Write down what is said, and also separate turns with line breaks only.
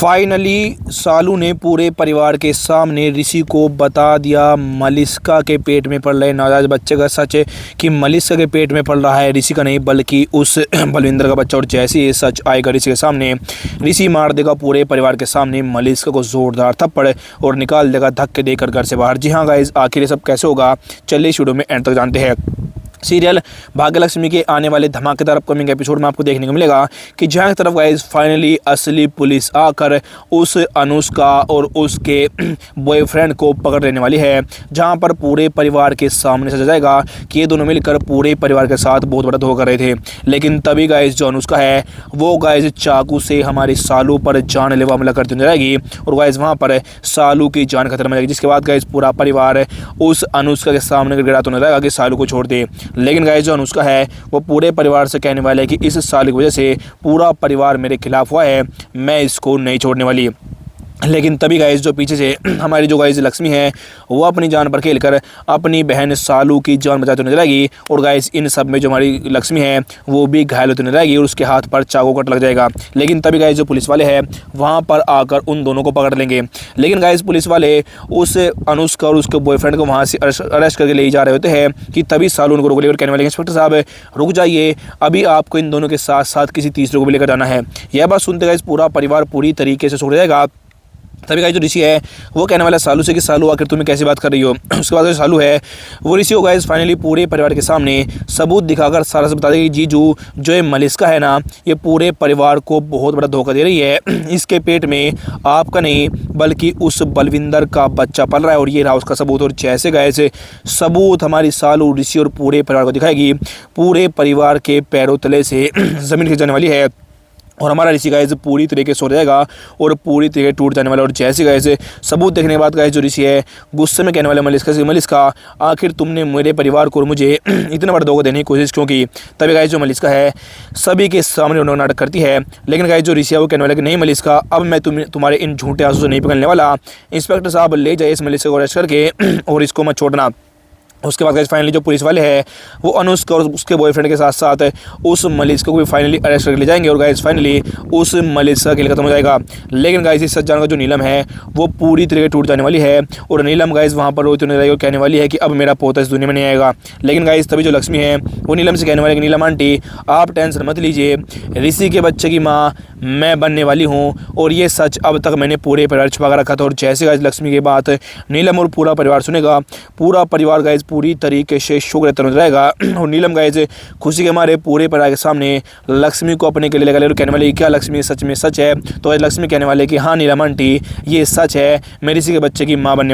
Finally सालू ने पूरे परिवार के सामने ऋषि को बता दिया मलिष्का के पेट में पल रहे नाजायज बच्चे का सच है कि मलिष्का के पेट में पल रहा है ऋषि का नहीं बल्कि उस बलविंदर का बच्चा। और जैसे ही सच आएगा ऋषि के सामने, ऋषि मार देगा पूरे परिवार के सामने मलिष्का को जोरदार थप्पड़ और निकाल देगा धक्के देकर घर से बाहर। जी हाँ गाइज, आखिर ये सब कैसे होगा, चलिए इस वीडियो में एंड तक जानते हैं। सीरियल भाग्यलक्ष्मी के आने वाले धमाकेदार अपकमिंग एपिसोड में आपको देखने को मिलेगा कि जहां की तरफ गाइस फाइनली असली पुलिस आकर उस अनुष्का और उसके बॉयफ्रेंड को पकड़ लेने वाली है, जहां पर पूरे परिवार के सामने सजा जाएगा कि ये दोनों मिलकर पूरे परिवार के साथ बहुत बड़ा धोखा कर रहे थे। लेकिन तभी गाइस जो अनुष्का है वो गाइस चाकू से हमारी सालू पर जानलेवा हमला करती नजर आएगी और गाइस वहाँ पर सालू की जान खतरे में जाएगी, जिसके बाद गाइस पूरा परिवार उस अनुष्का के सामने गिड़गिड़ाता नजर आएगा कि सालू को छोड़ दे। लेकिन गाइस जो अनुष्का है वो पूरे परिवार से कहने वाला है कि इस साल की वजह से पूरा परिवार मेरे खिलाफ हुआ है, मैं इसको नहीं छोड़ने वाली। लेकिन तभी गाइस जो पीछे से हमारी जो गाइस लक्ष्मी है वो अपनी जान पर खेलकर अपनी बहन सालू की जान बचाते नजर आएगी और गाइस इन सब में जो हमारी लक्ष्मी है वो भी घायल होती नजर आएगी और उसके हाथ पर चाकू कट लग जाएगा। लेकिन तभी गाइस जो पुलिस वाले हैं वहाँ पर आकर उन दोनों को पकड़ लेंगे। लेकिन गाइस पुलिस वाले उस अनुष्का और उसके बॉयफ्रेंड को वहाँ से अरेस्ट करके ले जा रहे होते हैं कि तभी सालू उनको रोक ले और कहने वाले इंस्पेक्टर साहब रुक जाइए, अभी आपको इन दोनों के साथ साथ किसी तीसरे को भी लेकर जाना है। यह बात सुनते गाइस पूरा परिवार पूरी तरीके से छोड़ जाएगा। तभी गाइस जो ऋषि है वो कहने वाला सालू से कि सालू आखिर तुम्हें कैसी बात कर रही हो। उसके बाद जो सालू है वो ऋषि को गाइस फाइनली पूरे परिवार के सामने सबूत दिखाकर सारा से बता देगा कि जीजू जो ये मलिष्का है ना, ये पूरे परिवार को बहुत बड़ा धोखा दे रही है। इसके पेट में आपका नहीं बल्कि उस बलविंदर का बच्चा पल रहा है और ये रहा उसका सबूत। और जैसे गाइस सबूत हमारी सालू ऋषि और पूरे परिवार को दिखाएगी, पूरे परिवार के पैरों तले से जमीन खिंच जाने वाली है और हमारा ऋषि गाइस पूरी तरीके से सो जाएगा और पूरी तरीके टूट जाने वाला। और जैसे गाइस सबूत देखने के बाद गाइस जो ऋषि है गुस्से में कहने वाले मलिष्का से, मलिष्का आखिर तुमने मेरे परिवार को और मुझे इतना बड़ा धोखा देने की कोशिश क्यों की। तभी गाइस जो मलिष्का है सभी के सामने उन्होंने नाटक करती है। लेकिन गाइस जो ऋषि है वो कहने वाला कि नहीं मलिष्का, अब मैं तुम्हारे इन झूठे आंसू से नहीं पकड़ने वाला। इंस्पेक्टर साहब ले जाइए इस मलिष्का को अरेस्ट करके और इसको मत छोड़ना। उसके बाद गाइस फाइनली जो पुलिस वाले हैं वो अनुष्का और उसके बॉयफ्रेंड के साथ साथ उस मलिष्का को भी फाइनली अरेस्ट करके ले जाएंगे और गाइस फाइनली उस मलिष्का का खेल खत्म हो जाएगा। लेकिन गाइस इस सच जानकर जो नीलम है वो पूरी तरीके टूट जाने वाली है और नीलम गाइस वहाँ पर रोती रहेगी और कहने वाली है कि अब मेरा पोता इस दुनिया में नहीं आएगा। लेकिन गाइस तभी जो लक्ष्मी है वो नीलम से कहने वाली है कि नीलम आंटी आप टेंशन मत लीजिए, ऋषि के बच्चे की माँ मैं बनने वाली हूँ और ये सच अब तक मैंने पूरे परिवार छुपा कर रखा था। और जैसे गाइस लक्ष्मी की बात नीलम और पूरा परिवार सुनेगा, पूरा परिवार गाइस पूरी तरीके से शोक रहता नजर आएगा और नीलम गाइस खुशी के मारे पूरे परिवार के सामने लक्ष्मी को अपने के लिए लगा ले और कहने वाले क्या लक्ष्मी सच में सच है। तो लक्ष्मी कहने वाले कि हाँ नीलम आंटी ये सच है, मैं ऋषि के बच्चे की माँ बनने